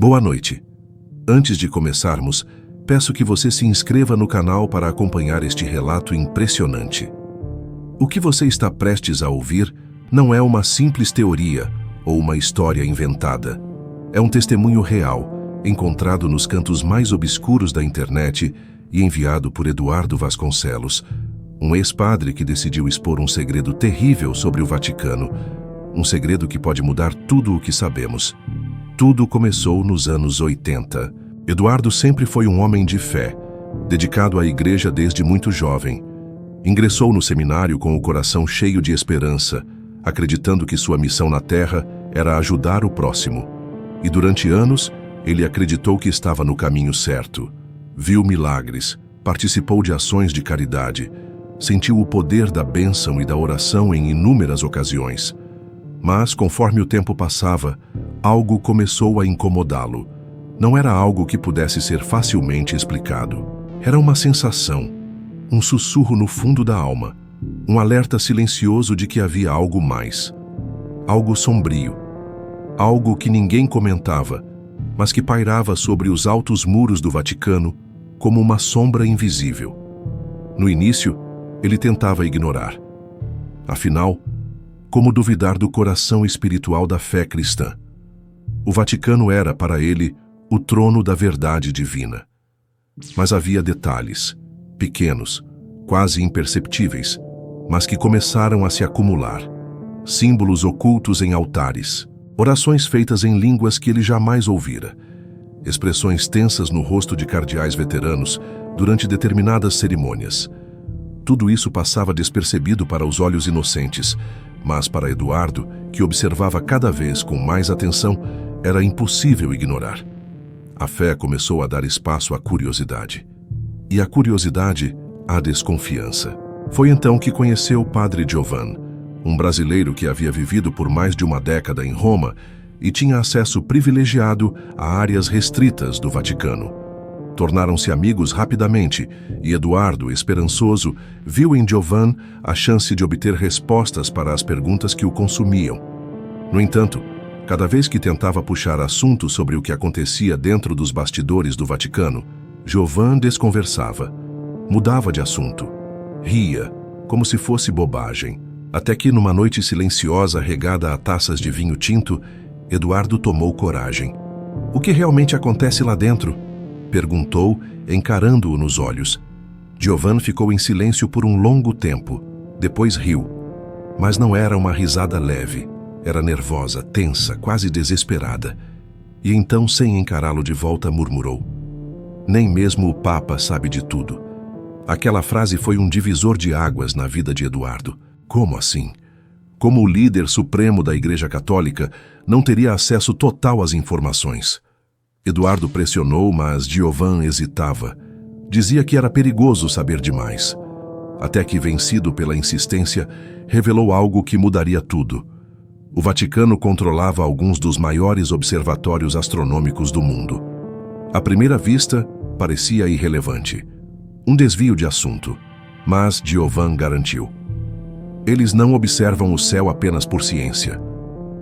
Boa noite. Antes de começarmos, peço que você se inscreva no canal para acompanhar este relato impressionante. O que você está prestes a ouvir não é uma simples teoria ou uma história inventada. É um testemunho real, encontrado nos cantos mais obscuros da internet e enviado por Eduardo Vasconcelos, um ex-padre que decidiu expor um segredo terrível sobre o Vaticano, um segredo que pode mudar tudo o que sabemos. Tudo começou nos anos 80. Eduardo sempre foi um homem de fé, dedicado à igreja desde muito jovem. Ingressou no seminário com o coração cheio de esperança, acreditando que sua missão na Terra era ajudar o próximo. E durante anos, ele acreditou que estava no caminho certo. Viu milagres, participou de ações de caridade, sentiu o poder da bênção e da oração em inúmeras ocasiões. Mas, conforme o tempo passava, algo começou a incomodá-lo. Não era algo que pudesse ser facilmente explicado. Era uma sensação, um sussurro no fundo da alma, um alerta silencioso de que havia algo mais. Algo sombrio. Algo que ninguém comentava, mas que pairava sobre os altos muros do Vaticano como uma sombra invisível. No início, ele tentava ignorar. Afinal, como duvidar do coração espiritual da fé cristã? O Vaticano era, para ele, o trono da verdade divina. Mas havia detalhes, pequenos, quase imperceptíveis, mas que começaram a se acumular. Símbolos ocultos em altares, orações feitas em línguas que ele jamais ouvira, expressões tensas no rosto de cardeais veteranos durante determinadas cerimônias. Tudo isso passava despercebido para os olhos inocentes, mas para Eduardo, que observava cada vez com mais atenção, era impossível ignorar. A fé começou a dar espaço à curiosidade. E a curiosidade, à desconfiança. Foi então que conheceu o padre Giovan, um brasileiro que havia vivido por mais de uma década em Roma e tinha acesso privilegiado a áreas restritas do Vaticano. Tornaram-se amigos rapidamente e Eduardo, esperançoso, viu em Giovan a chance de obter respostas para as perguntas que o consumiam. No entanto, cada vez que tentava puxar assunto sobre o que acontecia dentro dos bastidores do Vaticano, Giovan desconversava, mudava de assunto, ria, como se fosse bobagem. Até que, numa noite silenciosa regada a taças de vinho tinto, Eduardo tomou coragem. "O que realmente acontece lá dentro?" perguntou, encarando-o nos olhos. Giovan ficou em silêncio por um longo tempo. Depois riu. Mas não era uma risada leve. Era nervosa, tensa, quase desesperada. E então, sem encará-lo de volta, murmurou: "Nem mesmo o Papa sabe de tudo." Aquela frase foi um divisor de águas na vida de Eduardo. Como assim? Como o líder supremo da Igreja Católica não teria acesso total às informações? Eduardo pressionou, mas Giovan hesitava. Dizia que era perigoso saber demais. Até que, vencido pela insistência, revelou algo que mudaria tudo. O Vaticano controlava alguns dos maiores observatórios astronômicos do mundo. À primeira vista, parecia irrelevante. Um desvio de assunto. Mas Giovan garantiu: "Eles não observam o céu apenas por ciência.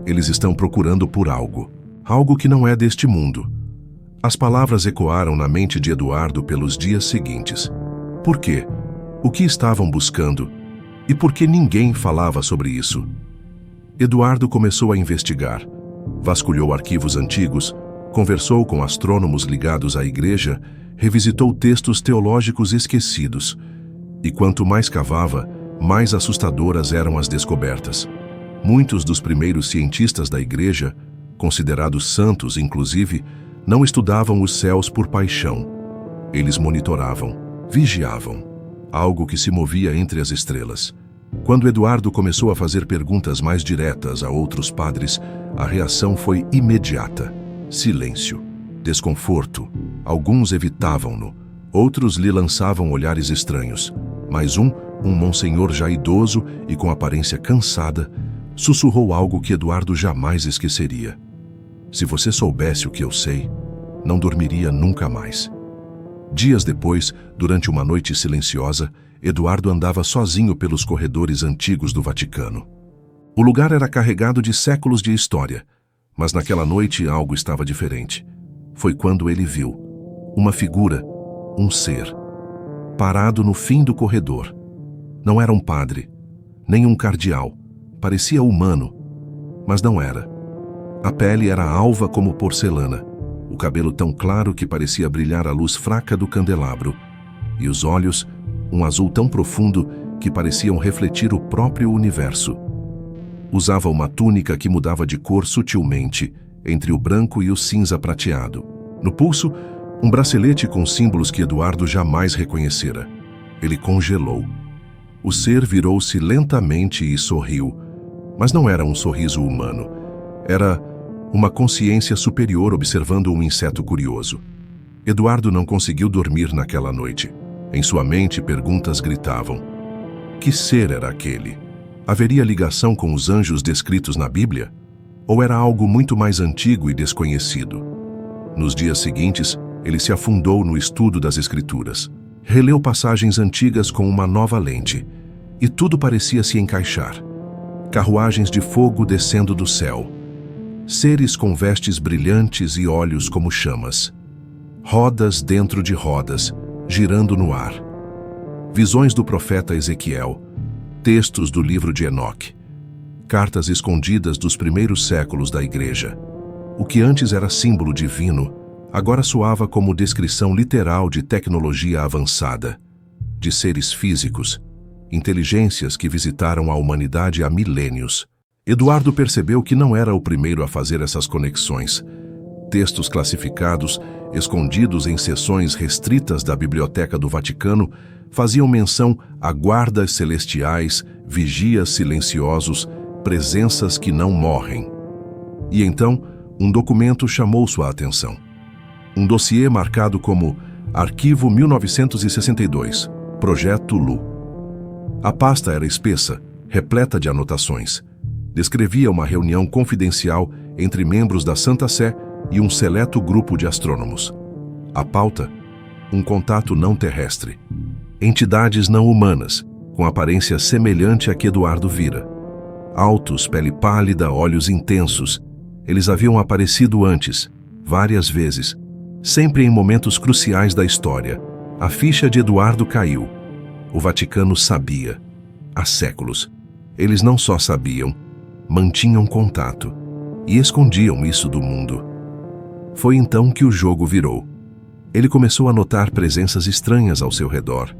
Eles estão procurando por algo. Algo que não é deste mundo." As palavras ecoaram na mente de Eduardo pelos dias seguintes. Por quê? O que estavam buscando? E por que ninguém falava sobre isso? Eduardo começou a investigar. Vasculhou arquivos antigos, conversou com astrônomos ligados à igreja, revisitou textos teológicos esquecidos. E quanto mais cavava, mais assustadoras eram as descobertas. Muitos dos primeiros cientistas da igreja, considerados santos inclusive, não estudavam os céus por paixão. Eles monitoravam, vigiavam, algo que se movia entre as estrelas. Quando Eduardo começou a fazer perguntas mais diretas a outros padres, a reação foi imediata. Silêncio, desconforto. Alguns evitavam-no, outros lhe lançavam olhares estranhos. Mas um monsenhor já idoso e com aparência cansada, sussurrou algo que Eduardo jamais esqueceria: "Se você soubesse o que eu sei, não dormiria nunca mais." Dias depois, durante uma noite silenciosa, Eduardo andava sozinho pelos corredores antigos do Vaticano. O lugar era carregado de séculos de história, mas naquela noite algo estava diferente. foi quando ele viu uma figura, um ser, parado no fim do corredor. Não era um padre, nem um cardeal. Parecia humano, mas não era. A pele era alva como porcelana, o cabelo tão claro que parecia brilhar à luz fraca do candelabro, e os olhos, um azul tão profundo que pareciam refletir o próprio universo. Usava uma túnica que mudava de cor sutilmente, entre o branco e o cinza prateado. No pulso, um bracelete com símbolos que Eduardo jamais reconhecera. Ele congelou. O ser virou-se lentamente e sorriu, mas não era um sorriso humano. Era uma consciência superior observando um inseto curioso. Eduardo não conseguiu dormir naquela noite. Em sua mente, perguntas gritavam. Que ser era aquele? Haveria ligação com os anjos descritos na Bíblia? Ou era algo muito mais antigo e desconhecido? Nos dias seguintes, ele se afundou no estudo das Escrituras. Releu passagens antigas com uma nova lente, e tudo parecia se encaixar. Carruagens de fogo descendo do céu. Seres com vestes brilhantes e olhos como chamas. Rodas dentro de rodas, girando no ar. Visões do profeta Ezequiel. Textos do livro de Enoque. Cartas escondidas dos primeiros séculos da Igreja. O que antes era símbolo divino, agora soava como descrição literal de tecnologia avançada, de seres físicos, inteligências que visitaram a humanidade há milênios. Eduardo percebeu que não era o primeiro a fazer essas conexões. Textos classificados, escondidos em seções restritas da Biblioteca do Vaticano, faziam menção a guardas celestiais, vigias silenciosos, presenças que não morrem. E então, um documento chamou sua atenção. Um dossiê marcado como Arquivo 1962, Projeto Lu. A pasta era espessa, repleta de anotações. Descrevia uma reunião confidencial entre membros da Santa Sé e um seleto grupo de astrônomos. A pauta? Um contato não terrestre. Entidades não humanas, com aparência semelhante à que Eduardo vira. Altos, pele pálida, olhos intensos. Eles haviam aparecido antes, várias vezes, sempre em momentos cruciais da história. A ficha de Eduardo caiu. O Vaticano sabia. Há séculos. Eles não só sabiam, mantinham contato e escondiam isso do mundo. Foi então que o jogo virou. Ele começou a notar presenças estranhas ao seu redor.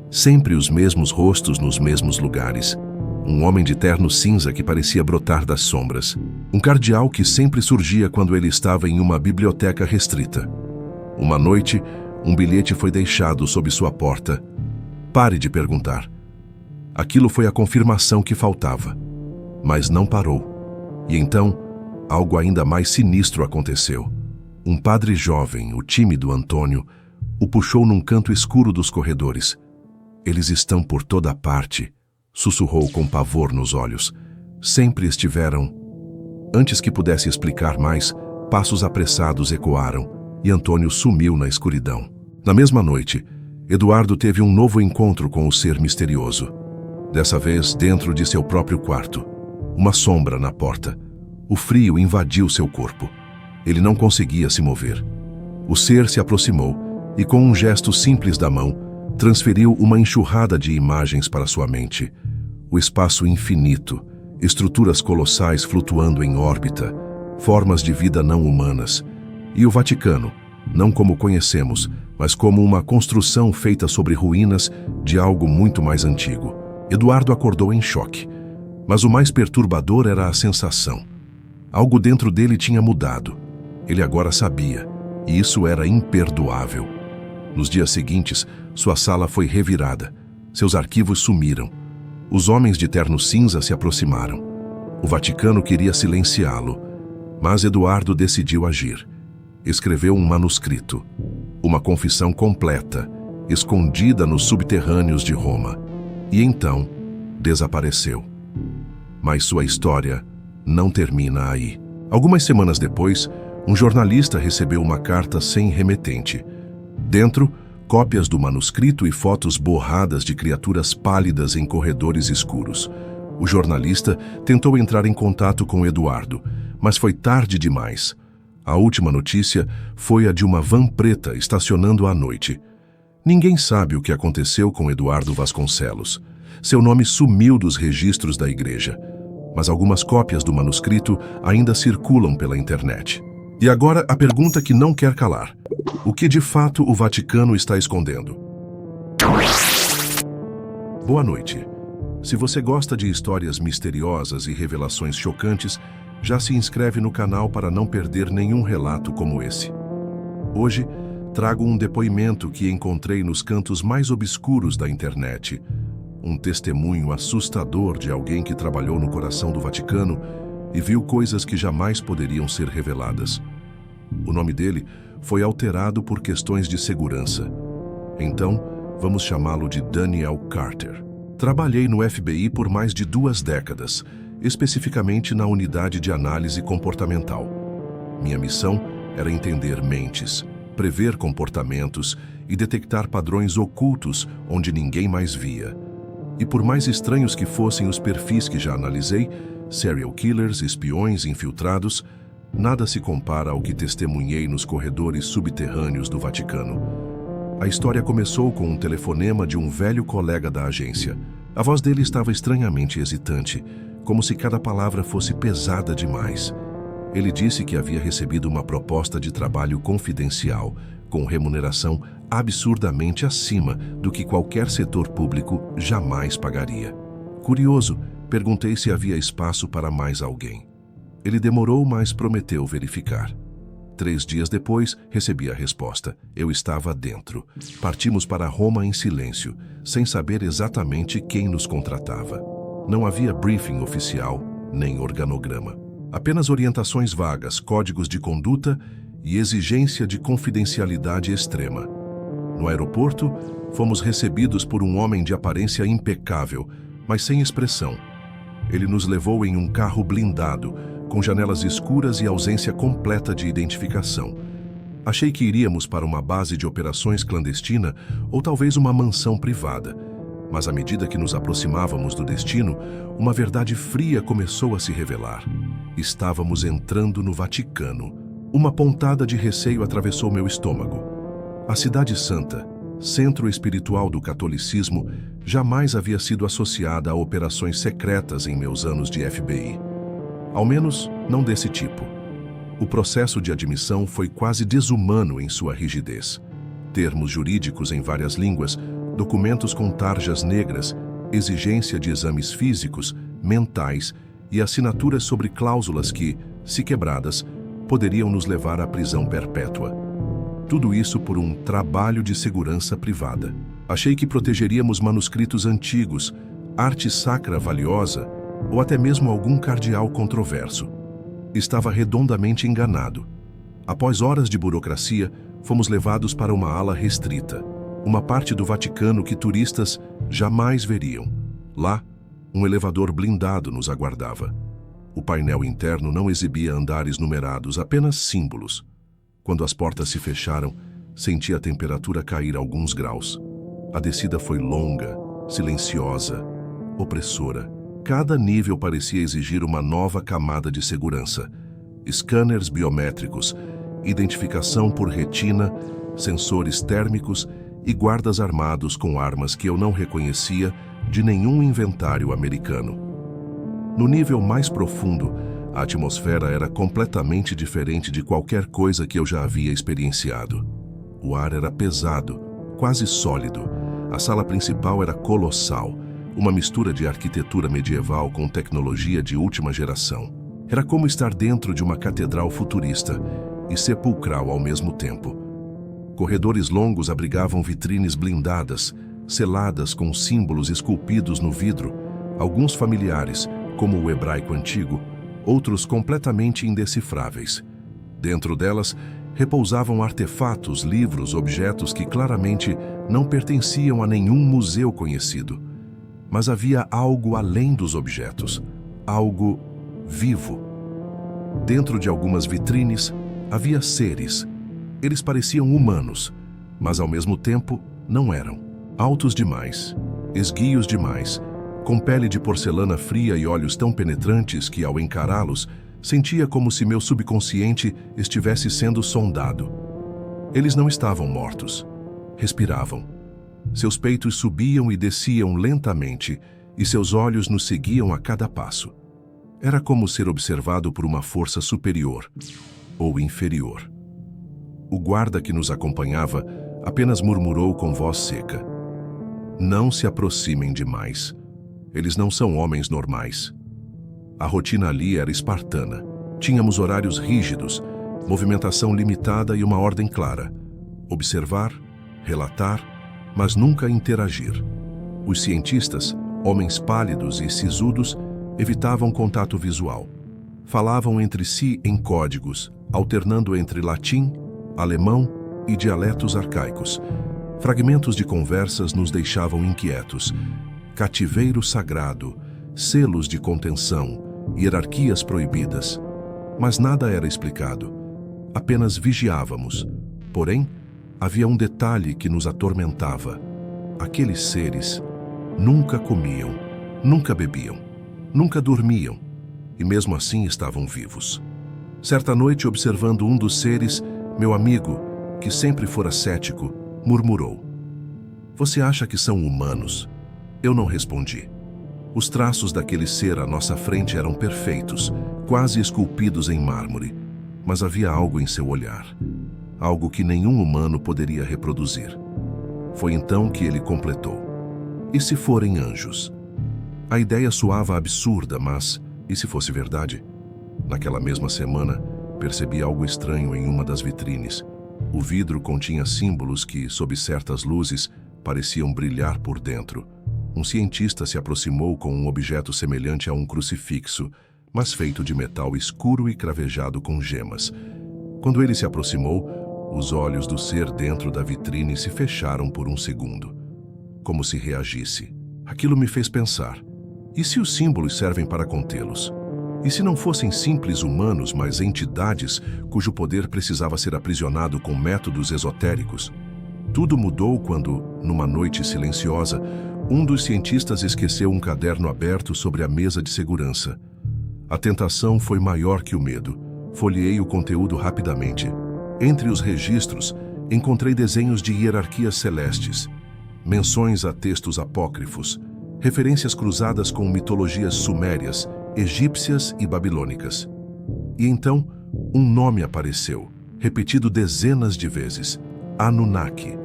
Sempre os mesmos rostos nos mesmos lugares. Um homem de terno cinza que parecia brotar das sombras. Um cardeal que sempre surgia quando ele estava em uma biblioteca restrita. Uma noite, um bilhete foi deixado sob sua porta. Pare de perguntar. Aquilo foi a confirmação que faltava. Mas não parou. E então, algo ainda mais sinistro aconteceu. Um padre jovem, o tímido Antônio, o puxou num canto escuro dos corredores. Eles estão por toda parte, sussurrou com pavor nos olhos. Sempre estiveram. Antes que pudesse explicar mais, passos apressados ecoaram e Antônio sumiu na escuridão. Na mesma noite, Eduardo teve um novo encontro com o ser misterioso. Dessa vez, dentro de seu próprio quarto. Uma sombra na porta. O frio invadiu seu corpo. Ele não conseguia se mover. O ser se aproximou e, com um gesto simples da mão, transferiu uma enxurrada de imagens para sua mente. O espaço infinito, estruturas colossais flutuando em órbita, formas de vida não humanas. E o Vaticano, não como conhecemos, mas como uma construção feita sobre ruínas de algo muito mais antigo. Eduardo acordou em choque. Mas o mais perturbador era a sensação. Algo dentro dele tinha mudado. Ele agora sabia, e isso era imperdoável. Nos dias seguintes, sua sala foi revirada. Seus arquivos sumiram. Os homens de terno cinza se aproximaram. O Vaticano queria silenciá-lo, mas Eduardo decidiu agir. Escreveu um manuscrito, uma confissão completa, escondida nos subterrâneos de Roma. E então, desapareceu. Mas sua história não termina aí. Algumas semanas depois, um jornalista recebeu uma carta sem remetente. Dentro, cópias do manuscrito e fotos borradas de criaturas pálidas em corredores escuros. O jornalista tentou entrar em contato com Eduardo, mas foi tarde demais. A última notícia foi a de uma van preta estacionando à noite. Ninguém sabe o que aconteceu com Eduardo Vasconcelos. Seu nome sumiu dos registros da igreja, mas algumas cópias do manuscrito ainda circulam pela internet. E agora a pergunta que não quer calar: o que de fato o Vaticano está escondendo? Boa noite. Se você gosta de histórias misteriosas e revelações chocantes, já se inscreve no canal para não perder nenhum relato como esse. Hoje, trago um depoimento que encontrei nos cantos mais obscuros da internet. Um testemunho assustador de alguém que trabalhou no coração do Vaticano e viu coisas que jamais poderiam ser reveladas. O nome dele foi alterado por questões de segurança. Então, vamos chamá-lo de Daniel Carter. Trabalhei no FBI por mais de 2 décadas, especificamente na unidade de análise comportamental. Minha missão era entender mentes, prever comportamentos e detectar padrões ocultos onde ninguém mais via. E por mais estranhos que fossem os perfis que já analisei, serial killers, espiões, infiltrados, nada se compara ao que testemunhei nos corredores subterrâneos do Vaticano. A história começou com um telefonema de um velho colega da agência. A voz dele estava estranhamente hesitante, como se cada palavra fosse pesada demais. Ele disse que havia recebido uma proposta de trabalho confidencial, com remuneração absurdamente acima do que qualquer setor público jamais pagaria. Curioso, perguntei se havia espaço para mais alguém. Ele demorou, mas prometeu verificar. 3 dias depois, recebi a resposta. Eu estava dentro. Partimos para Roma em silêncio, sem saber exatamente quem nos contratava. Não havia briefing oficial, nem organograma. Apenas orientações vagas, códigos de conduta e exigência de confidencialidade extrema. No aeroporto, fomos recebidos por um homem de aparência impecável, mas sem expressão. Ele nos levou em um carro blindado, com janelas escuras e ausência completa de identificação. Achei que iríamos para uma base de operações clandestina ou talvez uma mansão privada. Mas à medida que nos aproximávamos do destino, uma verdade fria começou a se revelar. Estávamos entrando no Vaticano. Uma pontada de receio atravessou meu estômago. A Cidade Santa, centro espiritual do catolicismo, jamais havia sido associada a operações secretas em meus anos de FBI. Ao menos, não desse tipo. O processo de admissão foi quase desumano em sua rigidez. Termos jurídicos em várias línguas, documentos com tarjas negras, exigência de exames físicos, mentais e assinaturas sobre cláusulas que, se quebradas, poderiam nos levar à prisão perpétua. Tudo isso por um trabalho de segurança privada. Achei que protegeríamos manuscritos antigos, arte sacra valiosa, ou até mesmo algum cardeal controverso. Estava redondamente enganado. Após horas de burocracia, fomos levados para uma ala restrita, uma parte do Vaticano que turistas jamais veriam. Lá, um elevador blindado nos aguardava. O painel interno não exibia andares numerados, apenas símbolos. Quando as portas se fecharam, senti a temperatura cair alguns graus. A descida foi longa, silenciosa, opressora. Cada nível parecia exigir uma nova camada de segurança. Scanners biométricos, identificação por retina, sensores térmicos e guardas armados com armas que eu não reconhecia de nenhum inventário americano. No nível mais profundo, a atmosfera era completamente diferente de qualquer coisa que eu já havia experienciado. O ar era pesado, quase sólido. A sala principal era colossal, uma mistura de arquitetura medieval com tecnologia de última geração. Era como estar dentro de uma catedral futurista e sepulcral ao mesmo tempo. Corredores longos abrigavam vitrines blindadas, seladas com símbolos esculpidos no vidro, alguns familiares, como o hebraico antigo, outros completamente indecifráveis. Dentro delas, repousavam artefatos, livros, objetos que claramente não pertenciam a nenhum museu conhecido. Mas havia algo além dos objetos, algo vivo. Dentro de algumas vitrines, havia seres. Eles pareciam humanos, mas ao mesmo tempo não eram. Altos demais, esguios demais, com pele de porcelana fria e olhos tão penetrantes que, ao encará-los, Sentia como se meu subconsciente estivesse sendo sondado. Eles não estavam mortos. Respiravam. Seus peitos subiam e desciam lentamente, e seus olhos nos seguiam a cada passo. Era como ser observado por uma força superior ou inferior. O guarda que nos acompanhava apenas murmurou com voz seca: "Não se aproximem demais. Eles não são homens normais." A rotina ali era espartana. Tínhamos horários rígidos, movimentação limitada e uma ordem clara: observar, relatar, mas nunca interagir. Os cientistas, homens pálidos e sisudos, evitavam contato visual. Falavam entre si em códigos, alternando entre latim, alemão e dialetos arcaicos. Fragmentos de conversas nos deixavam inquietos. Cativeiro sagrado, selos de contenção, hierarquias proibidas. Mas nada era explicado. Apenas vigiávamos. Porém, havia um detalhe que nos atormentava. Aqueles seres nunca comiam, nunca bebiam, nunca dormiam, e mesmo assim estavam vivos. Certa noite, observando um dos seres, meu amigo, que sempre fora cético, murmurou: "Você acha que são humanos?" Eu não respondi. Os traços daquele ser à nossa frente eram perfeitos, quase esculpidos em mármore, mas havia algo em seu olhar, algo que nenhum humano poderia reproduzir. Foi então que ele completou: "E se forem anjos?" A ideia soava absurda, mas, e se fosse verdade? Naquela mesma semana, percebi algo estranho em uma das vitrines. O vidro continha símbolos que, sob certas luzes, pareciam brilhar por dentro. Um cientista se aproximou com um objeto semelhante a um crucifixo, mas feito de metal escuro e cravejado com gemas. Quando ele se aproximou, os olhos do ser dentro da vitrine se fecharam por um segundo, como se reagisse. Aquilo me fez pensar: e se os símbolos servem para contê-los? E se não fossem simples humanos, mas entidades cujo poder precisava ser aprisionado com métodos esotéricos? Tudo mudou quando, numa noite silenciosa, um dos cientistas esqueceu um caderno aberto sobre a mesa de segurança. A tentação foi maior que o medo. Folheei o conteúdo rapidamente. Entre os registros, encontrei desenhos de hierarquias celestes, menções a textos apócrifos, referências cruzadas com mitologias sumérias, egípcias e babilônicas. E então, um nome apareceu, repetido dezenas de vezes: Anunnaki.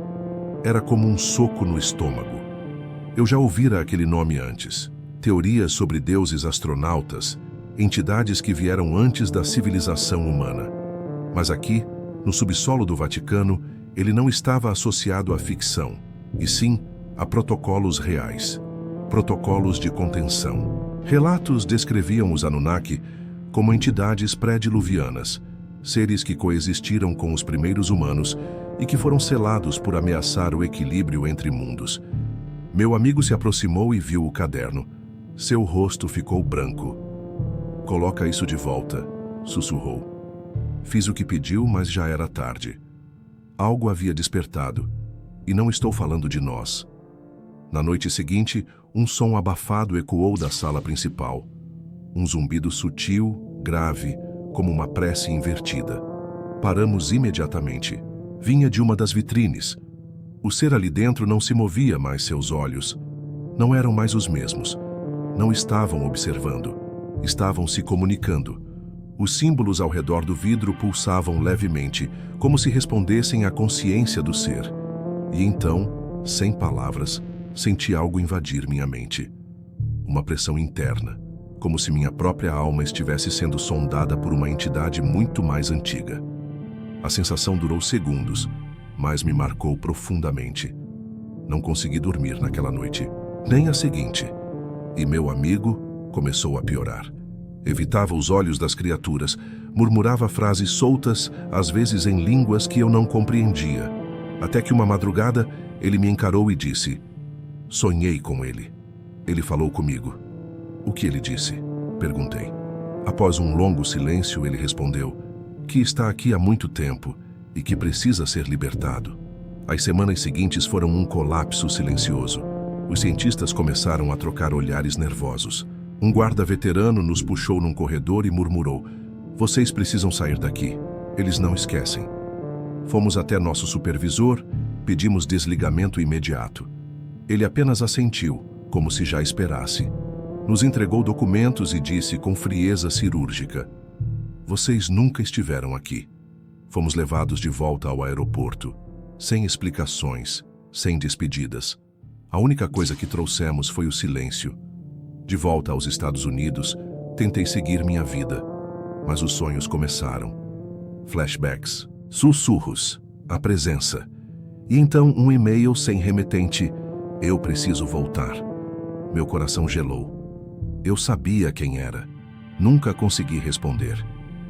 Era como um soco no estômago. Eu já ouvira aquele nome antes. Teorias sobre deuses astronautas, entidades que vieram antes da civilização humana. Mas aqui, no subsolo do Vaticano, ele não estava associado à ficção, e sim a protocolos reais. Protocolos de contenção. Relatos descreviam os Anunnaki como entidades pré-diluvianas, seres que coexistiram com os primeiros humanos e que foram selados por ameaçar o equilíbrio entre mundos. Meu amigo se aproximou e viu o caderno. Seu rosto ficou branco. "Coloca isso de volta", sussurrou. Fiz o que pediu, mas já era tarde. Algo havia despertado, e não estou falando de nós. Na noite seguinte, um som abafado ecoou da sala principal. Um zumbido sutil, grave, como uma prece invertida. Paramos imediatamente. Vinha de uma das vitrines. O ser ali dentro não se movia, mas seus olhos não eram mais os mesmos. Não estavam observando. Estavam se comunicando. Os símbolos ao redor do vidro pulsavam levemente, como se respondessem à consciência do ser. E então, sem palavras, senti algo invadir minha mente. Uma pressão interna, como se minha própria alma estivesse sendo sondada por uma entidade muito mais antiga. A sensação durou segundos, mas me marcou profundamente. Não consegui dormir naquela noite, nem a seguinte. E meu amigo começou a piorar. Evitava os olhos das criaturas, murmurava frases soltas, às vezes em línguas que eu não compreendia. Até que uma madrugada, ele me encarou e disse: "Sonhei com ele." Ele falou comigo. "O que ele disse?" perguntei. Após um longo silêncio, ele respondeu que está aqui há muito tempo e que precisa ser libertado. As semanas seguintes foram um colapso silencioso. Os cientistas começaram a trocar olhares nervosos. Um guarda veterano nos puxou num corredor e murmurou: Vocês precisam sair daqui. Eles não esquecem. Fomos até nosso supervisor, pedimos desligamento imediato. Ele apenas assentiu, como se já esperasse. Nos entregou documentos e disse com frieza cirúrgica: vocês nunca estiveram aqui. Fomos levados de volta ao aeroporto, sem explicações, sem despedidas. A única coisa que trouxemos foi o silêncio. De volta aos Estados Unidos, tentei seguir minha vida, mas os sonhos começaram. Flashbacks, sussurros, a presença. E então um e-mail sem remetente: eu preciso voltar. Meu coração gelou. Eu sabia quem era. Nunca consegui responder.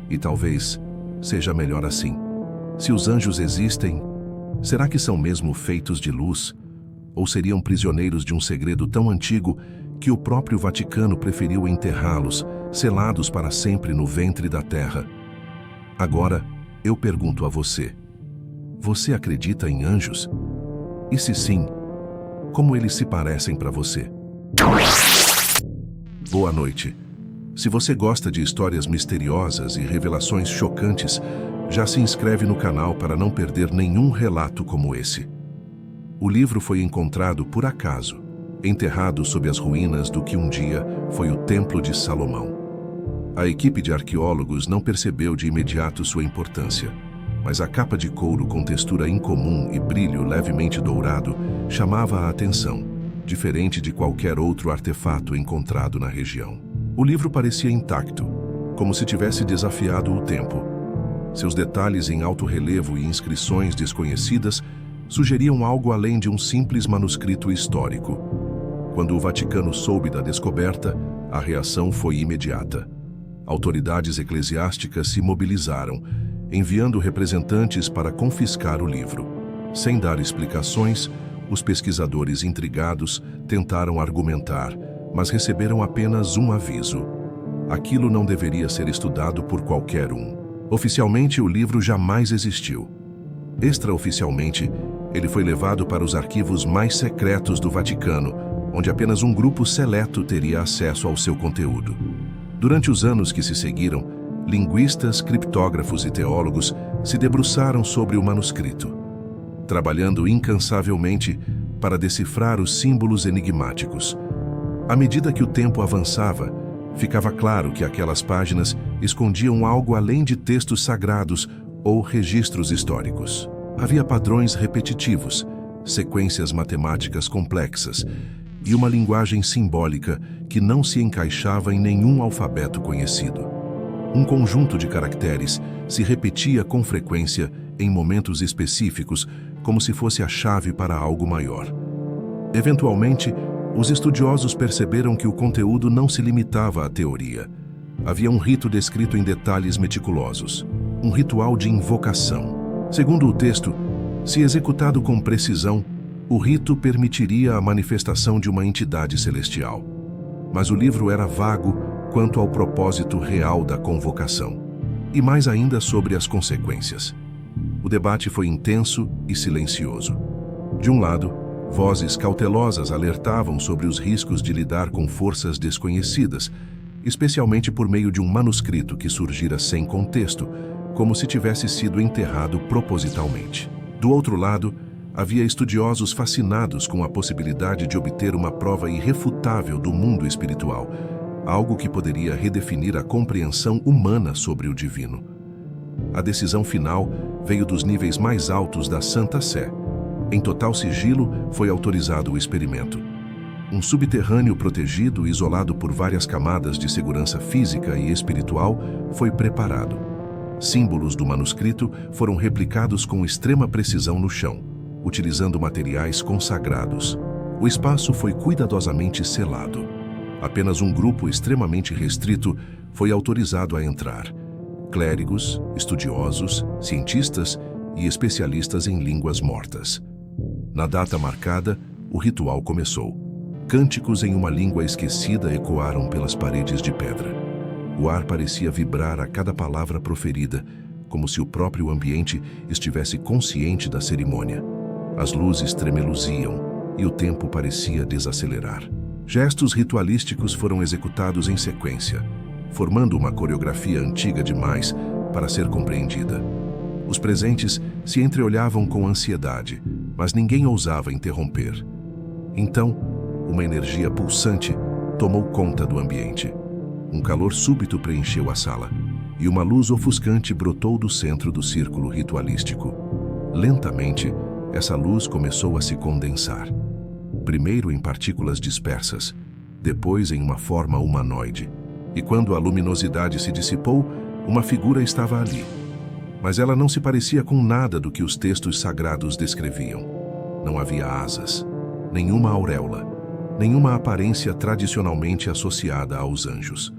E talvez seja melhor assim. Se os anjos existem, será que são mesmo feitos de luz? Ou seriam prisioneiros de um segredo tão antigo que o próprio Vaticano preferiu enterrá-los, selados para sempre no ventre da terra? Agora, eu pergunto a você: você acredita em anjos? E se sim, como eles se parecem para você? Boa noite. Se você gosta de histórias misteriosas e revelações chocantes, já se inscreve no canal para não perder nenhum relato como esse. O livro foi encontrado por acaso, enterrado sob as ruínas do que um dia foi o Templo de Salomão. A equipe de arqueólogos não percebeu de imediato sua importância, mas a capa de couro com textura incomum e brilho levemente dourado chamava a atenção, diferente de qualquer outro artefato encontrado na região. O livro parecia intacto, como se tivesse desafiado o tempo. Seus detalhes em alto relevo e inscrições desconhecidas sugeriam algo além de um simples manuscrito histórico. Quando o Vaticano soube da descoberta, a reação foi imediata. Autoridades eclesiásticas se mobilizaram, enviando representantes para confiscar o livro. Sem dar explicações, os pesquisadores intrigados tentaram argumentar, mas receberam apenas um aviso: aquilo não deveria ser estudado por qualquer um. Oficialmente, o livro jamais existiu. Extraoficialmente, ele foi levado para os arquivos mais secretos do Vaticano, onde apenas um grupo seleto teria acesso ao seu conteúdo. Durante os anos que se seguiram, linguistas, criptógrafos e teólogos se debruçaram sobre o manuscrito, trabalhando incansavelmente para decifrar os símbolos enigmáticos. À medida que o tempo avançava, ficava claro que aquelas páginas escondiam algo além de textos sagrados ou registros históricos. Havia padrões repetitivos, sequências matemáticas complexas e uma linguagem simbólica que não se encaixava em nenhum alfabeto conhecido. Um conjunto de caracteres se repetia com frequência em momentos específicos, como se fosse a chave para algo maior. Eventualmente, os estudiosos perceberam que o conteúdo não se limitava à teoria. Havia um rito descrito em detalhes meticulosos, um ritual de invocação. Segundo o texto, se executado com precisão, o rito permitiria a manifestação de uma entidade celestial. Mas o livro era vago quanto ao propósito real da convocação, e mais ainda sobre as consequências. O debate foi intenso e silencioso. De um lado, vozes cautelosas alertavam sobre os riscos de lidar com forças desconhecidas, especialmente por meio de um manuscrito que surgira sem contexto, como se tivesse sido enterrado propositalmente. Do outro lado, havia estudiosos fascinados com a possibilidade de obter uma prova irrefutável do mundo espiritual, algo que poderia redefinir a compreensão humana sobre o divino. A decisão final veio dos níveis mais altos da Santa Sé. Em total sigilo, foi autorizado o experimento. Um subterrâneo protegido, isolado por várias camadas de segurança física e espiritual, foi preparado. Símbolos do manuscrito foram replicados com extrema precisão no chão, utilizando materiais consagrados. O espaço foi cuidadosamente selado. Apenas um grupo extremamente restrito foi autorizado a entrar: clérigos, estudiosos, cientistas e especialistas em línguas mortas. Na data marcada, o ritual começou. Cânticos em uma língua esquecida ecoaram pelas paredes de pedra. O ar parecia vibrar a cada palavra proferida, como se o próprio ambiente estivesse consciente da cerimônia. As luzes tremeluziam e o tempo parecia desacelerar. Gestos ritualísticos foram executados em sequência. formando uma coreografia antiga demais para ser compreendida. Os presentes se entreolhavam com ansiedade, mas ninguém ousava interromper. Então, uma energia pulsante tomou conta do ambiente. Um calor súbito preencheu a sala, e uma luz ofuscante brotou do centro do círculo ritualístico. Lentamente, essa luz começou a se condensar. Primeiro em partículas dispersas, depois em uma forma humanoide. E quando a luminosidade se dissipou, uma figura estava ali. Mas ela não se parecia com nada do que os textos sagrados descreviam. Não havia asas, nenhuma auréola, nenhuma aparência tradicionalmente associada aos anjos.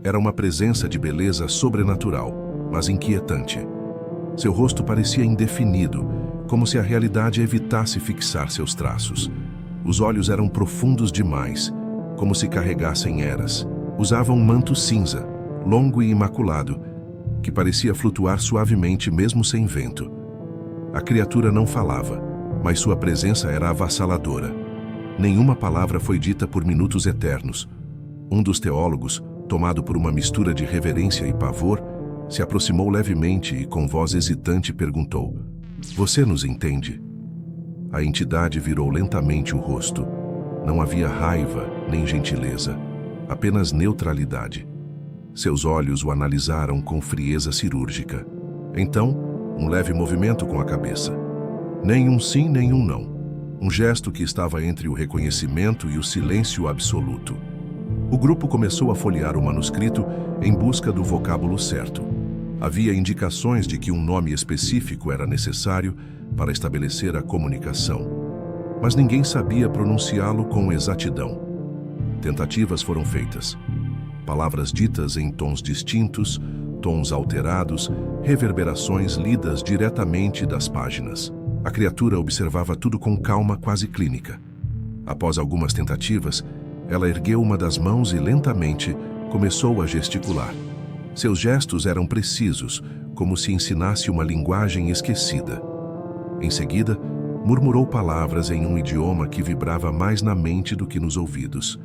Era uma presença de beleza sobrenatural, mas inquietante. Seu rosto parecia indefinido, como se a realidade evitasse fixar seus traços. Os olhos eram profundos demais, como se carregassem eras. Usava um manto cinza, longo e imaculado, que parecia flutuar suavemente mesmo sem vento. A criatura não falava, mas sua presença era avassaladora. Nenhuma palavra foi dita por minutos eternos. Um dos teólogos, tomado por uma mistura de reverência e pavor, se aproximou levemente e com voz hesitante perguntou: "Você nos entende?" A entidade virou lentamente o rosto. Não havia raiva nem gentileza, apenas neutralidade. Seus olhos o analisaram com frieza cirúrgica. Então, um leve movimento com a cabeça. Nem um sim, nem um não. Um gesto que estava entre o reconhecimento e o silêncio absoluto. O grupo começou a folhear o manuscrito em busca do vocábulo certo. Havia indicações de que um nome específico era necessário para estabelecer a comunicação, mas ninguém sabia pronunciá-lo com exatidão. Tentativas foram feitas. Palavras ditas em tons distintos, tons alterados, reverberações lidas diretamente das páginas. A criatura observava tudo com calma quase clínica. Após algumas tentativas, ela ergueu uma das mãos e lentamente começou a gesticular. Seus gestos eram precisos, como se ensinasse uma linguagem esquecida. Em seguida, murmurou palavras em um idioma que vibrava mais na mente do que nos ouvidos.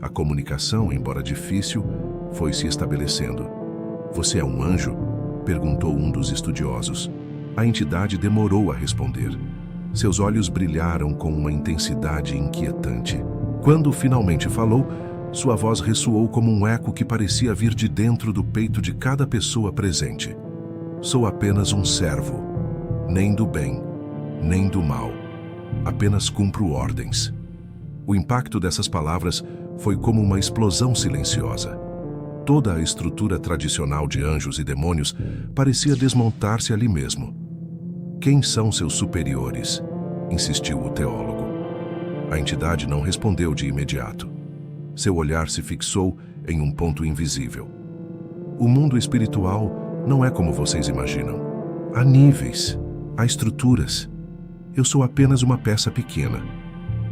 A comunicação, embora difícil, foi se estabelecendo. "Você é um anjo?" perguntou um dos estudiosos. A entidade demorou a responder. Seus olhos brilharam com uma intensidade inquietante. Quando finalmente falou, sua voz ressoou como um eco que parecia vir de dentro do peito de cada pessoa presente. "Sou apenas um servo, nem do bem, nem do mal. Apenas cumpro ordens." O impacto dessas palavras foi como uma explosão silenciosa. Toda a estrutura tradicional de anjos e demônios parecia desmontar-se ali mesmo. "Quem são seus superiores?" insistiu o teólogo. A entidade não respondeu de imediato. Seu olhar se fixou em um ponto invisível. "O mundo espiritual não é como vocês imaginam. Há níveis, há estruturas. Eu sou apenas uma peça pequena."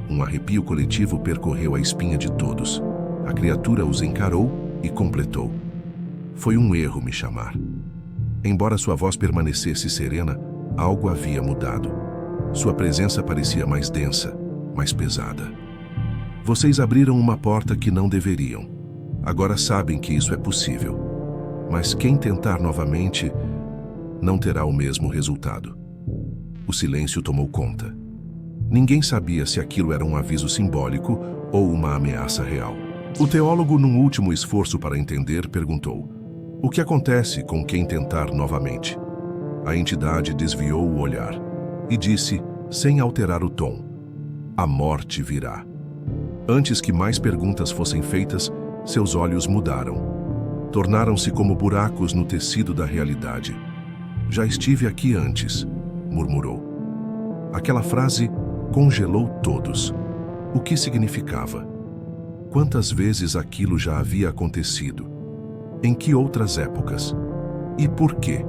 Um arrepio coletivo percorreu a espinha de todos. A criatura os encarou e completou: "Foi um erro me chamar." Embora sua voz permanecesse serena, algo havia mudado. Sua presença parecia mais densa, mais pesada. "Vocês abriram uma porta que não deveriam. Agora sabem que isso é possível. Mas quem tentar novamente não terá o mesmo resultado." O silêncio tomou conta. Ninguém sabia se aquilo era um aviso simbólico ou uma ameaça real. O teólogo, num último esforço para entender, perguntou: "O que acontece com quem tentar novamente?" A entidade desviou o olhar e disse, sem alterar o tom: "A morte virá." Antes que mais perguntas fossem feitas, seus olhos mudaram. Tornaram-se como buracos no tecido da realidade. "Já estive aqui antes", murmurou. Aquela frase congelou todos. O que significava? Quantas vezes aquilo já havia acontecido? Em que outras épocas? E por quê?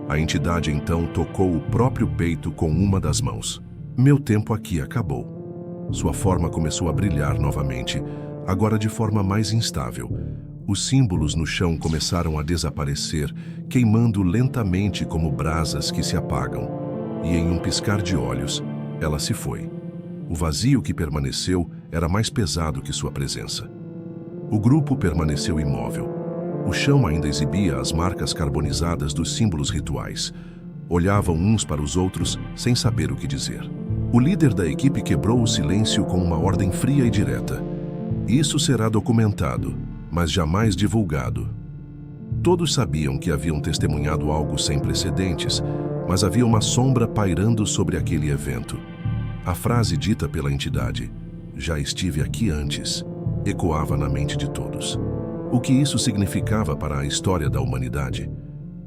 A entidade então tocou o próprio peito com uma das mãos. "Meu tempo aqui acabou." Sua forma começou a brilhar novamente, agora de forma mais instável. Os símbolos no chão começaram a desaparecer, queimando lentamente como brasas que se apagam. E em um piscar de olhos, ela se foi. O vazio que permaneceu era mais pesado que sua presença. O grupo permaneceu imóvel. O chão ainda exibia as marcas carbonizadas dos símbolos rituais. Olhavam uns para os outros sem saber o que dizer. O líder da equipe quebrou o silêncio com uma ordem fria e direta. Isso será documentado, mas jamais divulgado. Todos sabiam que haviam testemunhado algo sem precedentes, mas havia uma sombra pairando sobre aquele evento. A frase dita pela entidade, "Já estive aqui antes", ecoava na mente de todos. O que isso significava para a história da humanidade?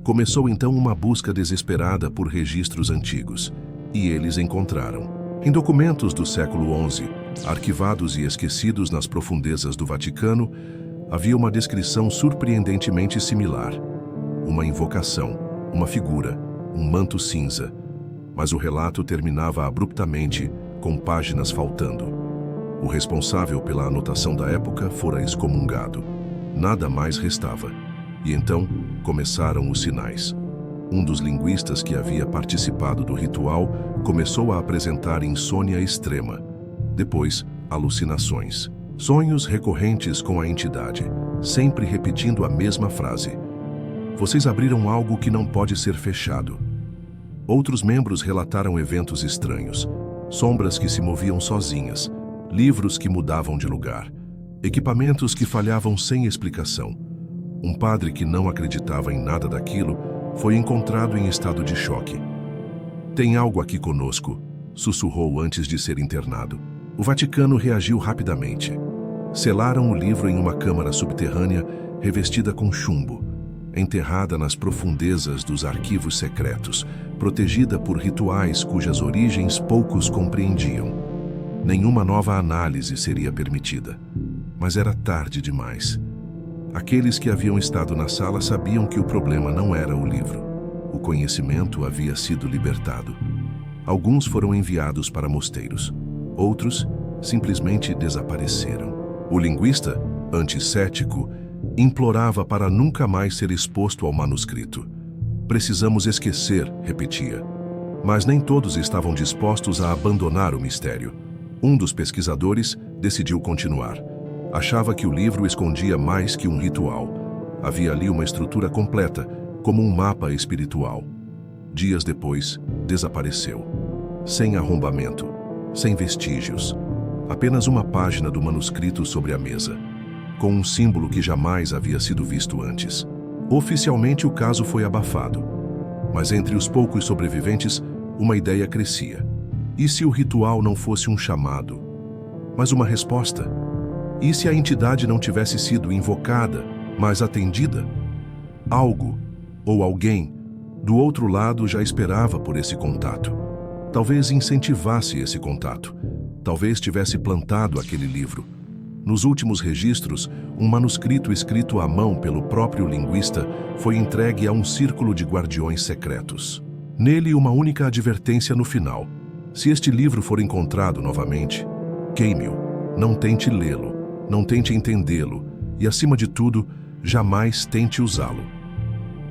Começou então uma busca desesperada por registros antigos, e eles encontraram. Em documentos do século XI, arquivados e esquecidos nas profundezas do Vaticano, havia uma descrição surpreendentemente similar. Uma invocação, uma figura, um manto cinza. Mas o relato terminava abruptamente, com páginas faltando. O responsável pela anotação da época fora excomungado. Nada mais restava. E então começaram os sinais. Um dos linguistas que havia participado do ritual começou a apresentar insônia extrema. Depois, alucinações. Sonhos recorrentes com a entidade, sempre repetindo a mesma frase. "Vocês abriram algo que não pode ser fechado." Outros membros relataram eventos estranhos. Sombras que se moviam sozinhas. Livros que mudavam de lugar. Equipamentos que falhavam sem explicação. Um padre que não acreditava em nada daquilo foi encontrado em estado de choque. "Tem algo aqui conosco", sussurrou antes de ser internado. O Vaticano reagiu rapidamente. Selaram o livro em uma câmara subterrânea revestida com chumbo, enterrada nas profundezas dos arquivos secretos, protegida por rituais cujas origens poucos compreendiam. Nenhuma nova análise seria permitida. Mas era tarde demais. Aqueles que haviam estado na sala sabiam que o problema não era o livro. O conhecimento havia sido libertado. Alguns foram enviados para mosteiros. Outros simplesmente desapareceram. O linguista, anticético, implorava para nunca mais ser exposto ao manuscrito. "Precisamos esquecer", repetia. Mas nem todos estavam dispostos a abandonar o mistério. Um dos pesquisadores decidiu continuar. Achava que o livro escondia mais que um ritual. Havia ali uma estrutura completa, como um mapa espiritual. Dias depois, desapareceu. Sem arrombamento, sem vestígios. Apenas uma página do manuscrito sobre a mesa, com um símbolo que jamais havia sido visto antes. Oficialmente o caso foi abafado. Mas entre os poucos sobreviventes, uma ideia crescia. E se o ritual não fosse um chamado, mas uma resposta? E se a entidade não tivesse sido invocada, mas atendida? Algo, ou alguém, do outro lado já esperava por esse contato. Talvez incentivasse esse contato. Talvez tivesse plantado aquele livro. Nos últimos registros, um manuscrito escrito à mão pelo próprio linguista foi entregue a um círculo de guardiões secretos. Nele, uma única advertência no final. Se este livro for encontrado novamente, queime-o. Não tente lê-lo, não tente entendê-lo e, acima de tudo, jamais tente usá-lo.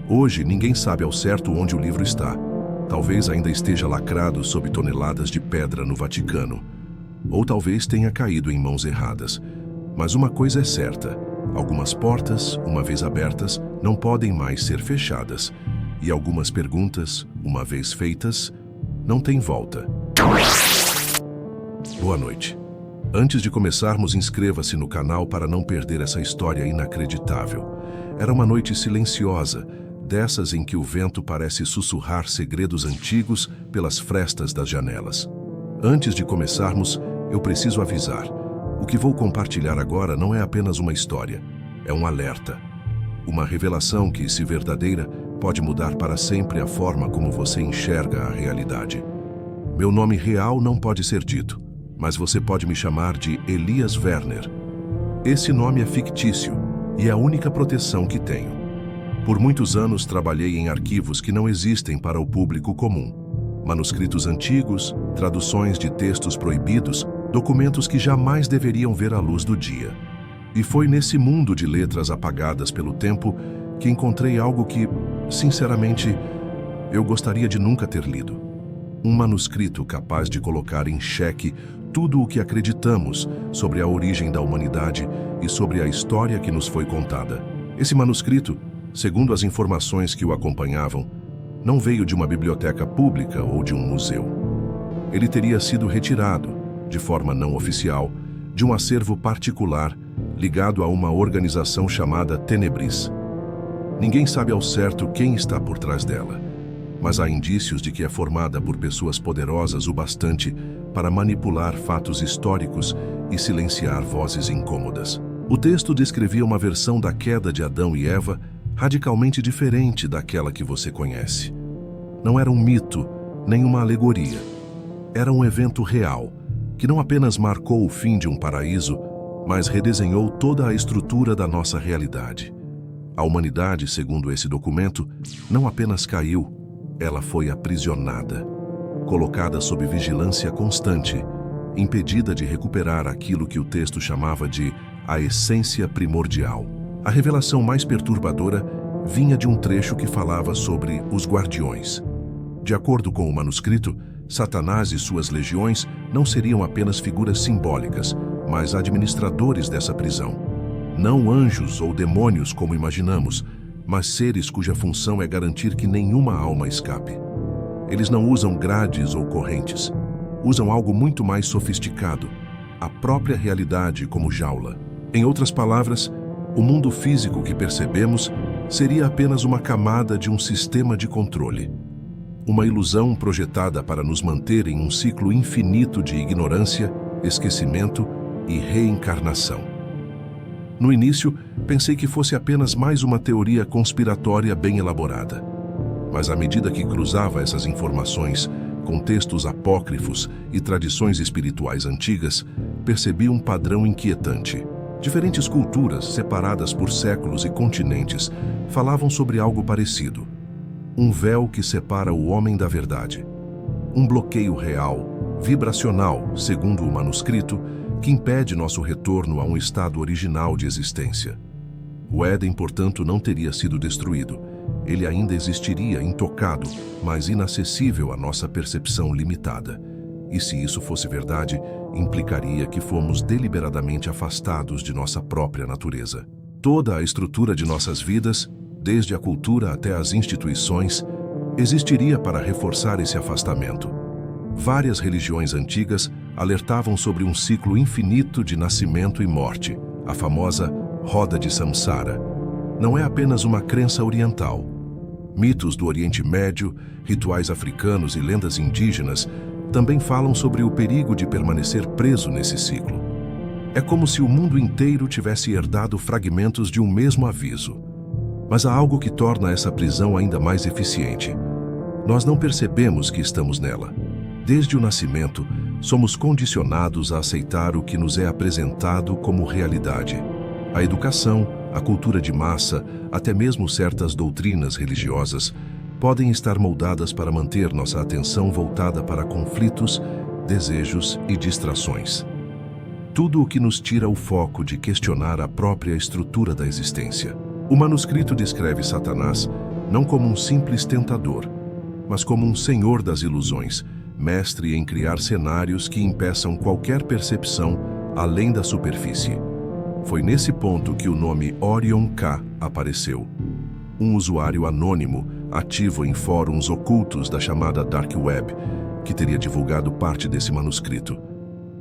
Hoje, ninguém sabe ao certo onde o livro está. Talvez ainda esteja lacrado sob toneladas de pedra no Vaticano. Ou talvez tenha caído em mãos erradas. Mas uma coisa é certa: algumas portas, uma vez abertas, não podem mais ser fechadas. E algumas perguntas, uma vez feitas, não têm volta. Boa noite. Antes de começarmos, inscreva-se no canal para não perder essa história inacreditável. Era uma noite silenciosa, dessas em que o vento parece sussurrar segredos antigos pelas frestas das janelas. Antes de começarmos, eu preciso avisar. O que vou compartilhar agora não é apenas uma história, é um alerta. Uma revelação que, se verdadeira, pode mudar para sempre a forma como você enxerga a realidade. Meu nome real não pode ser dito, mas você pode me chamar de Elias Werner. Esse nome é fictício e é a única proteção que tenho. Por muitos anos trabalhei em arquivos que não existem para o público comum. Manuscritos antigos, traduções de textos proibidos, documentos que jamais deveriam ver a luz do dia. E foi nesse mundo de letras apagadas pelo tempo que encontrei algo que, sinceramente, eu gostaria de nunca ter lido. Um manuscrito capaz de colocar em xeque tudo o que acreditamos sobre a origem da humanidade e sobre a história que nos foi contada. Esse manuscrito, segundo as informações que o acompanhavam, não veio de uma biblioteca pública ou de um museu. Ele teria sido retirado, de forma não oficial, de um acervo particular ligado a uma organização chamada Tenebris. Ninguém sabe ao certo quem está por trás dela, mas há indícios de que é formada por pessoas poderosas o bastante para manipular fatos históricos e silenciar vozes incômodas. O texto descrevia uma versão da queda de Adão e Eva radicalmente diferente daquela que você conhece. Não era um mito, nem uma alegoria. Era um evento real, que não apenas marcou o fim de um paraíso, mas redesenhou toda a estrutura da nossa realidade. A humanidade, segundo esse documento, não apenas caiu, ela foi aprisionada, colocada sob vigilância constante, impedida de recuperar aquilo que o texto chamava de a essência primordial. A revelação mais perturbadora vinha de um trecho que falava sobre os guardiões. De acordo com o manuscrito, Satanás e suas legiões não seriam apenas figuras simbólicas, mas administradores dessa prisão. Não anjos ou demônios como imaginamos, mas seres cuja função é garantir que nenhuma alma escape. Eles não usam grades ou correntes. Usam algo muito mais sofisticado, a própria realidade como jaula. Em outras palavras, o mundo físico que percebemos seria apenas uma camada de um sistema de controle. Uma ilusão projetada para nos manter em um ciclo infinito de ignorância, esquecimento e reencarnação. No início, pensei que fosse apenas mais uma teoria conspiratória bem elaborada. Mas à medida que cruzava essas informações com textos apócrifos e tradições espirituais antigas, percebi um padrão inquietante. Diferentes culturas, separadas por séculos e continentes, falavam sobre algo parecido. Um véu que separa o homem da verdade. Um bloqueio real, vibracional, segundo o manuscrito, que impede nosso retorno a um estado original de existência. O Éden, portanto, não teria sido destruído. Ele ainda existiria intocado, mas inacessível à nossa percepção limitada. E se isso fosse verdade, implicaria que fomos deliberadamente afastados de nossa própria natureza. Toda a estrutura de nossas vidas, desde a cultura até as instituições, existiria para reforçar esse afastamento. Várias religiões antigas alertavam sobre um ciclo infinito de nascimento e morte, a famosa roda de Samsara. Não é apenas uma crença oriental. Mitos do Oriente Médio, rituais africanos e lendas indígenas também falam sobre o perigo de permanecer preso nesse ciclo. É como se o mundo inteiro tivesse herdado fragmentos de um mesmo aviso. Mas há algo que torna essa prisão ainda mais eficiente. Nós não percebemos que estamos nela. Desde o nascimento, somos condicionados a aceitar o que nos é apresentado como realidade. A educação, a cultura de massa, até mesmo certas doutrinas religiosas, podem estar moldadas para manter nossa atenção voltada para conflitos, desejos e distrações. Tudo o que nos tira o foco de questionar a própria estrutura da existência. O manuscrito descreve Satanás não como um simples tentador, mas como um senhor das ilusões, mestre em criar cenários que impeçam qualquer percepção além da superfície. Foi nesse ponto que o nome Orion K apareceu. Um usuário anônimo, ativo em fóruns ocultos da chamada Dark Web, que teria divulgado parte desse manuscrito.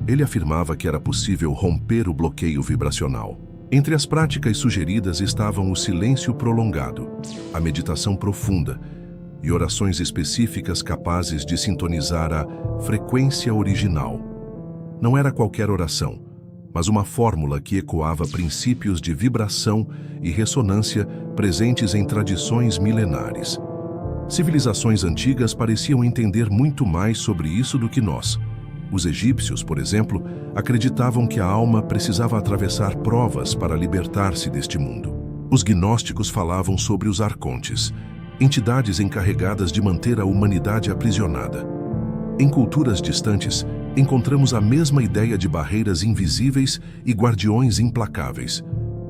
Ele afirmava que era possível romper o bloqueio vibracional. Entre as práticas sugeridas estavam o silêncio prolongado, a meditação profunda e orações específicas capazes de sintonizar a frequência original. Não era qualquer oração, mas uma fórmula que ecoava princípios de vibração e ressonância presentes em tradições milenares. Civilizações antigas pareciam entender muito mais sobre isso do que nós. Os egípcios, por exemplo, acreditavam que a alma precisava atravessar provas para libertar-se deste mundo. Os gnósticos falavam sobre os arcontes, entidades encarregadas de manter a humanidade aprisionada. Em culturas distantes, encontramos a mesma ideia de barreiras invisíveis e guardiões implacáveis.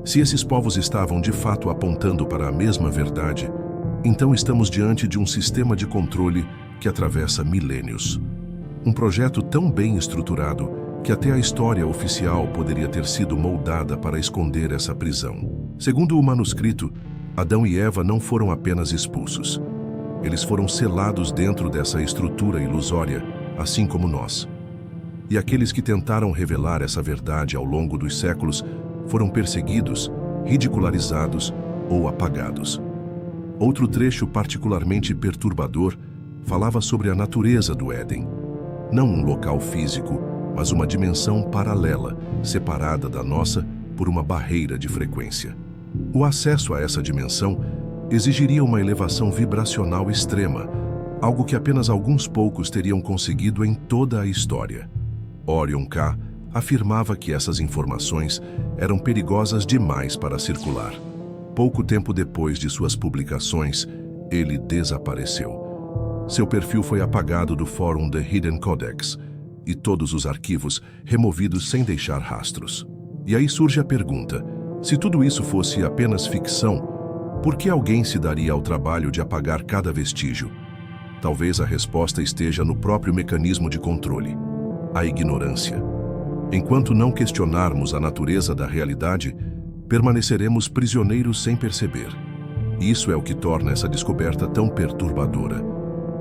Se esses povos estavam de fato apontando para a mesma verdade, então estamos diante de um sistema de controle que atravessa milênios. Um projeto tão bem estruturado que até a história oficial poderia ter sido moldada para esconder essa prisão. Segundo o manuscrito, Adão e Eva não foram apenas expulsos. Eles foram selados dentro dessa estrutura ilusória, assim como nós. E aqueles que tentaram revelar essa verdade ao longo dos séculos foram perseguidos, ridicularizados ou apagados. Outro trecho particularmente perturbador falava sobre a natureza do Éden. Não um local físico, mas uma dimensão paralela, separada da nossa por uma barreira de frequência. O acesso a essa dimensão exigiria uma elevação vibracional extrema, algo que apenas alguns poucos teriam conseguido em toda a história. Orion K. afirmava que essas informações eram perigosas demais para circular. Pouco tempo depois de suas publicações, ele desapareceu. Seu perfil foi apagado do fórum The Hidden Codex e todos os arquivos removidos sem deixar rastros. E aí surge a pergunta: se tudo isso fosse apenas ficção, por que alguém se daria ao trabalho de apagar cada vestígio? Talvez a resposta esteja no próprio mecanismo de controle: a ignorância. Enquanto não questionarmos a natureza da realidade, permaneceremos prisioneiros sem perceber. Isso é o que torna essa descoberta tão perturbadora.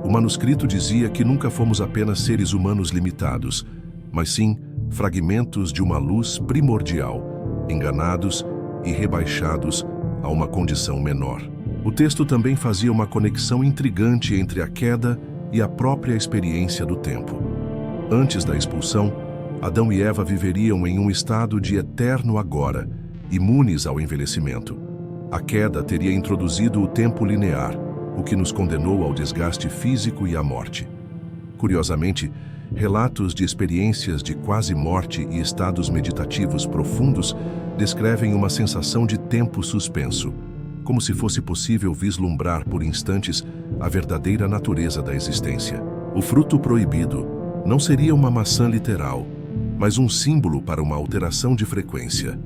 O manuscrito dizia que nunca fomos apenas seres humanos limitados, mas sim fragmentos de uma luz primordial, enganados e rebaixados a uma condição menor. O texto também fazia uma conexão intrigante entre a queda e a própria experiência do tempo. Antes da expulsão, Adão e Eva viveriam em um estado de eterno agora, imunes ao envelhecimento. A queda teria introduzido o tempo linear, o que nos condenou ao desgaste físico e à morte. Curiosamente, relatos de experiências de quase morte e estados meditativos profundos descrevem uma sensação de tempo suspenso, como se fosse possível vislumbrar por instantes a verdadeira natureza da existência. O fruto proibido não seria uma maçã literal, mas um símbolo para uma alteração de frequência.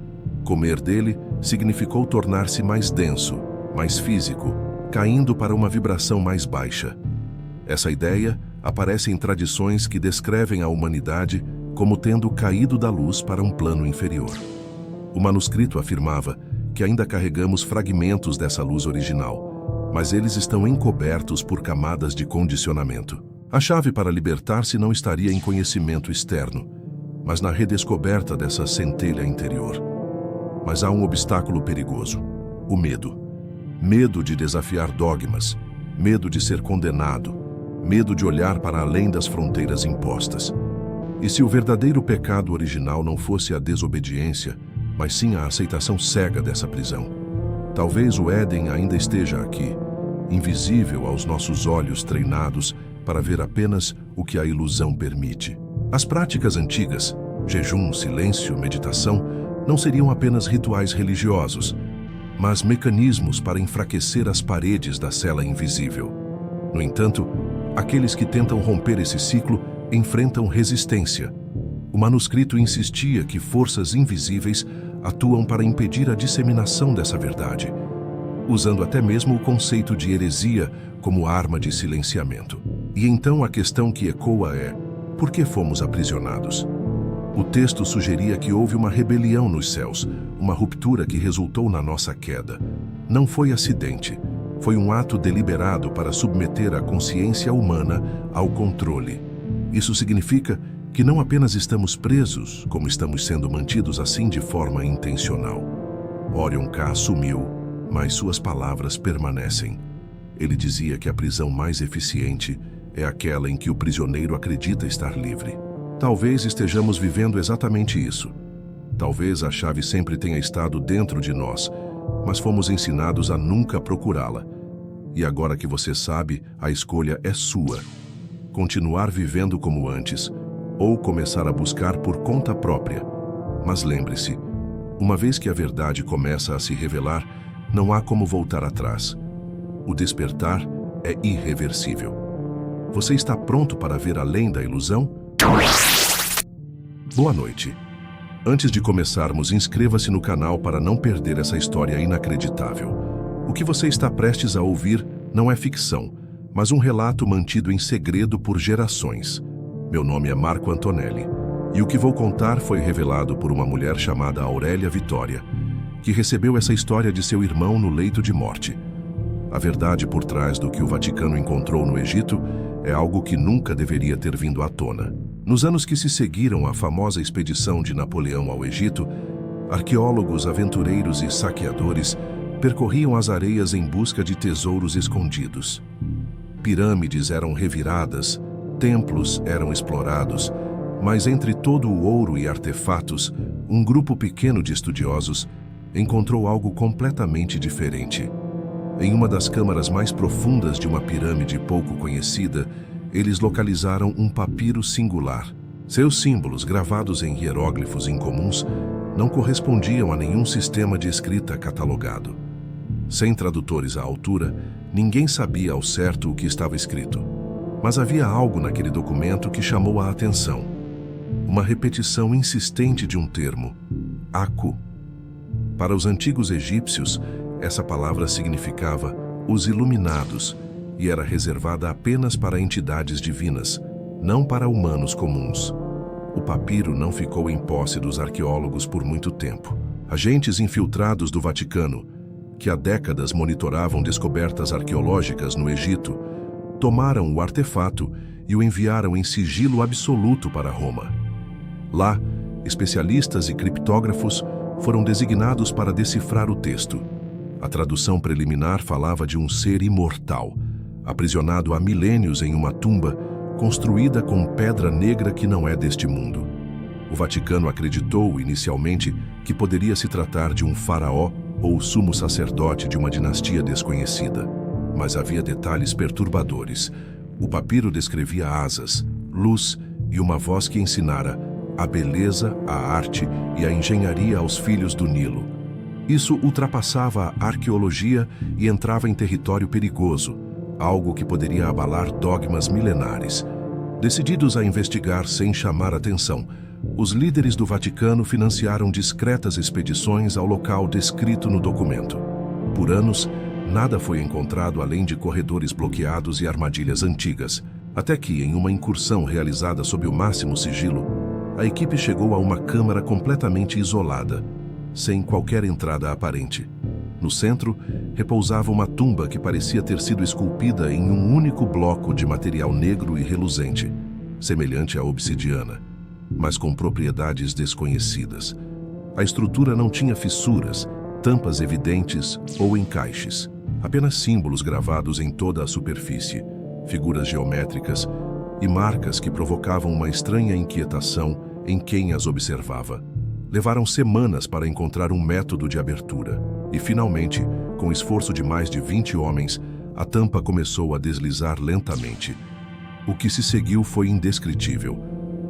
Comer dele significou tornar-se mais denso, mais físico, caindo para uma vibração mais baixa. Essa ideia aparece em tradições que descrevem a humanidade como tendo caído da luz para um plano inferior. O manuscrito afirmava que ainda carregamos fragmentos dessa luz original, mas eles estão encobertos por camadas de condicionamento. A chave para libertar-se não estaria em conhecimento externo, mas na redescoberta dessa centelha interior. Mas há um obstáculo perigoso: o medo. Medo de desafiar dogmas, medo de ser condenado, medo de olhar para além das fronteiras impostas. E se o verdadeiro pecado original não fosse a desobediência, mas sim a aceitação cega dessa prisão? Talvez o Éden ainda esteja aqui, invisível aos nossos olhos treinados para ver apenas o que a ilusão permite. As práticas antigas, jejum, silêncio, meditação, não seriam apenas rituais religiosos, mas mecanismos para enfraquecer as paredes da cela invisível. No entanto, aqueles que tentam romper esse ciclo enfrentam resistência. O manuscrito insistia que forças invisíveis atuam para impedir a disseminação dessa verdade, usando até mesmo o conceito de heresia como arma de silenciamento. E então a questão que ecoa é: por que fomos aprisionados? O texto sugeria que houve uma rebelião nos céus, uma ruptura que resultou na nossa queda. Não foi acidente, foi um ato deliberado para submeter a consciência humana ao controle. Isso significa que não apenas estamos presos, como estamos sendo mantidos assim de forma intencional. Orion K. sumiu, mas suas palavras permanecem. Ele dizia que a prisão mais eficiente é aquela em que o prisioneiro acredita estar livre. Talvez estejamos vivendo exatamente isso. Talvez a chave sempre tenha estado dentro de nós, mas fomos ensinados a nunca procurá-la. E agora que você sabe, a escolha é sua: continuar vivendo como antes, ou começar a buscar por conta própria. Mas lembre-se, uma vez que a verdade começa a se revelar, não há como voltar atrás. O despertar é irreversível. Você está pronto para ver além da ilusão? Boa noite. Antes de começarmos, inscreva-se no canal para não perder essa história inacreditável. O que você está prestes a ouvir não é ficção, mas um relato mantido em segredo por gerações. Meu nome é Marco Antonelli, e o que vou contar foi revelado por uma mulher chamada Aurélia Vitória, que recebeu essa história de seu irmão no leito de morte. A verdade por trás do que o Vaticano encontrou no Egito é algo que nunca deveria ter vindo à tona. Nos anos que se seguiram à famosa expedição de Napoleão ao Egito, arqueólogos, aventureiros e saqueadores percorriam as areias em busca de tesouros escondidos. Pirâmides eram reviradas, templos eram explorados, mas entre todo o ouro e artefatos, um grupo pequeno de estudiosos encontrou algo completamente diferente. Em uma das câmaras mais profundas de uma pirâmide pouco conhecida, eles localizaram um papiro singular. Seus símbolos, gravados em hieróglifos incomuns, não correspondiam a nenhum sistema de escrita catalogado. Sem tradutores à altura, ninguém sabia ao certo o que estava escrito. Mas havia algo naquele documento que chamou a atenção. Uma repetição insistente de um termo, Aku. Para os antigos egípcios, essa palavra significava os iluminados e era reservada apenas para entidades divinas, não para humanos comuns. O papiro não ficou em posse dos arqueólogos por muito tempo. Agentes infiltrados do Vaticano, que há décadas monitoravam descobertas arqueológicas no Egito, tomaram o artefato e o enviaram em sigilo absoluto para Roma. Lá, especialistas e criptógrafos foram designados para decifrar o texto. A tradução preliminar falava de um ser imortal, aprisionado há milênios em uma tumba construída com pedra negra que não é deste mundo. O Vaticano acreditou inicialmente que poderia se tratar de um faraó ou sumo sacerdote de uma dinastia desconhecida, mas havia detalhes perturbadores. O papiro descrevia asas, luz e uma voz que ensinara a beleza, a arte e a engenharia aos filhos do Nilo. Isso ultrapassava a arqueologia e entrava em território perigoso, algo que poderia abalar dogmas milenares. Decididos a investigar sem chamar atenção, os líderes do Vaticano financiaram discretas expedições ao local descrito no documento. Por anos, nada foi encontrado além de corredores bloqueados e armadilhas antigas, até que, em uma incursão realizada sob o máximo sigilo, a equipe chegou a uma câmara completamente isolada, sem qualquer entrada aparente. No centro, repousava uma tumba que parecia ter sido esculpida em um único bloco de material negro e reluzente, semelhante à obsidiana, mas com propriedades desconhecidas. A estrutura não tinha fissuras, tampas evidentes ou encaixes, apenas símbolos gravados em toda a superfície, figuras geométricas e marcas que provocavam uma estranha inquietação em quem as observava. Levaram semanas para encontrar um método de abertura e, finalmente, com o esforço de mais de 20 homens, a tampa começou a deslizar lentamente. O que se seguiu foi indescritível.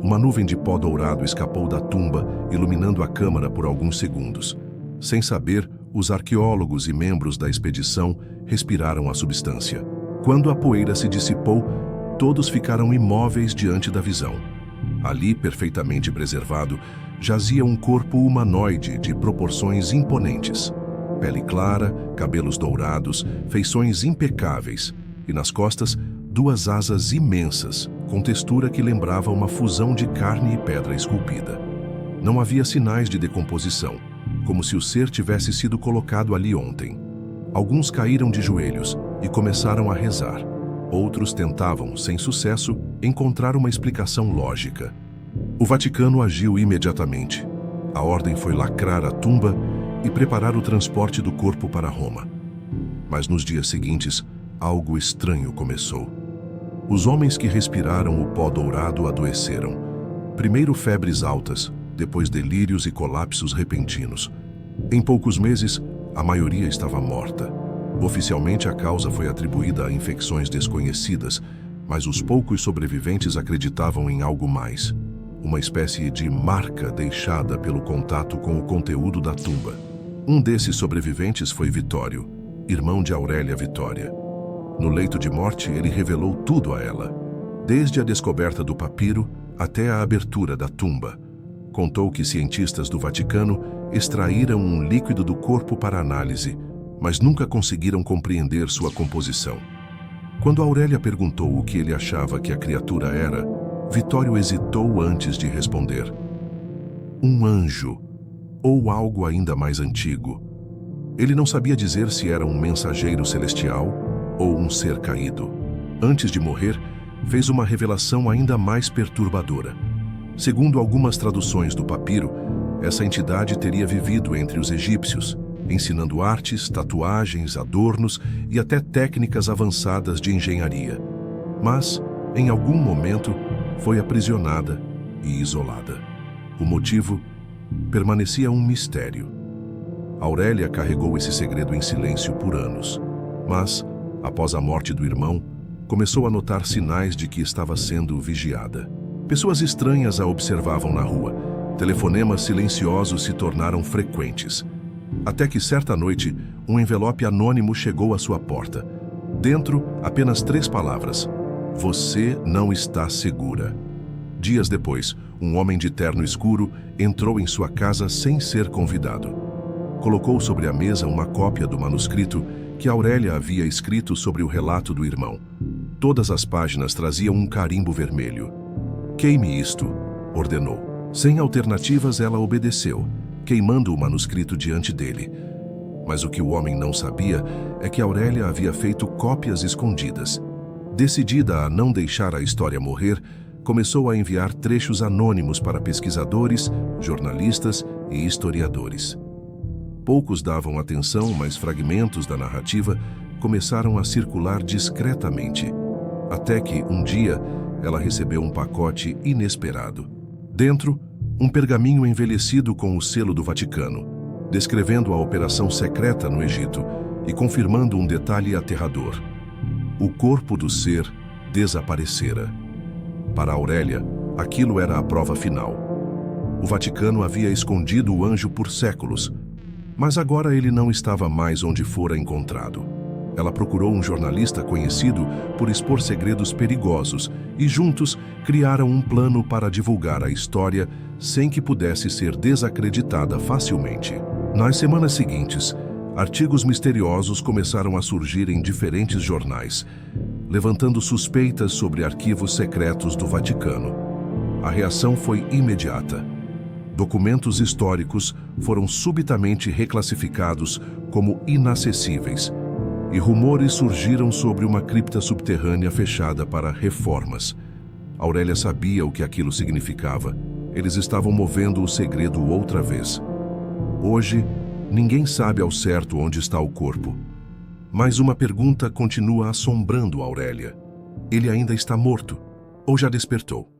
Uma nuvem de pó dourado escapou da tumba, iluminando a câmara por alguns segundos. Sem saber, os arqueólogos e membros da expedição respiraram a substância. Quando a poeira se dissipou, todos ficaram imóveis diante da visão. Ali, perfeitamente preservado, jazia um corpo humanoide de proporções imponentes. Pele clara, cabelos dourados, feições impecáveis e nas costas, duas asas imensas, com textura que lembrava uma fusão de carne e pedra esculpida. Não havia sinais de decomposição, como se o ser tivesse sido colocado ali ontem. Alguns caíram de joelhos e começaram a rezar. Outros tentavam, sem sucesso, encontrar uma explicação lógica. O Vaticano agiu imediatamente. A ordem foi lacrar a tumba e preparar o transporte do corpo para Roma. Mas nos dias seguintes, algo estranho começou. Os homens que respiraram o pó dourado adoeceram. Primeiro febres altas, depois delírios e colapsos repentinos. Em poucos meses, a maioria estava morta. Oficialmente, a causa foi atribuída a infecções desconhecidas, mas os poucos sobreviventes acreditavam em algo mais. Uma espécie de marca deixada pelo contato com o conteúdo da tumba. Um desses sobreviventes foi Vitório, irmão de Aurélia Vitória. No leito de morte, ele revelou tudo a ela, desde a descoberta do papiro até a abertura da tumba. Contou que cientistas do Vaticano extraíram um líquido do corpo para análise, mas nunca conseguiram compreender sua composição. Quando Aurélia perguntou o que ele achava que a criatura era, Vitório hesitou antes de responder. Um anjo, ou algo ainda mais antigo. Ele não sabia dizer se era um mensageiro celestial ou um ser caído. Antes de morrer, fez uma revelação ainda mais perturbadora. Segundo algumas traduções do papiro, essa entidade teria vivido entre os egípcios, ensinando artes, tatuagens, adornos e até técnicas avançadas de engenharia. Mas, em algum momento, foi aprisionada e isolada. O motivo permanecia um mistério. Aurélia carregou esse segredo em silêncio por anos, mas, após a morte do irmão, começou a notar sinais de que estava sendo vigiada. Pessoas estranhas a observavam na rua. Telefonemas silenciosos se tornaram frequentes. Até que, certa noite, um envelope anônimo chegou à sua porta. Dentro, apenas 3 palavras: "Você não está segura." Dias depois, um homem de terno escuro entrou em sua casa sem ser convidado. Colocou sobre a mesa uma cópia do manuscrito que Aurélia havia escrito sobre o relato do irmão. Todas as páginas traziam um carimbo vermelho. "Queime isto", ordenou. Sem alternativas, ela obedeceu, queimando o manuscrito diante dele. Mas o que o homem não sabia é que Aurélia havia feito cópias escondidas. Decidida a não deixar a história morrer, começou a enviar trechos anônimos para pesquisadores, jornalistas e historiadores. Poucos davam atenção, mas fragmentos da narrativa começaram a circular discretamente. Até que, um dia, ela recebeu um pacote inesperado. Dentro, um pergaminho envelhecido com o selo do Vaticano, descrevendo a operação secreta no Egito e confirmando um detalhe aterrador: o corpo do ser desaparecera. Para Aurélia, aquilo era a prova final. O Vaticano havia escondido o anjo por séculos, mas agora ele não estava mais onde fora encontrado. Ela procurou um jornalista conhecido por expor segredos perigosos e juntos criaram um plano para divulgar a história sem que pudesse ser desacreditada facilmente. Nas semanas seguintes, artigos misteriosos começaram a surgir em diferentes jornais, levantando suspeitas sobre arquivos secretos do Vaticano. A reação foi imediata. Documentos históricos foram subitamente reclassificados como inacessíveis, e rumores surgiram sobre uma cripta subterrânea fechada para reformas. Aurélia sabia o que aquilo significava. Eles estavam movendo o segredo outra vez. Hoje, ninguém sabe ao certo onde está o corpo. Mas uma pergunta continua assombrando Aurélia: ele ainda está morto ou já despertou?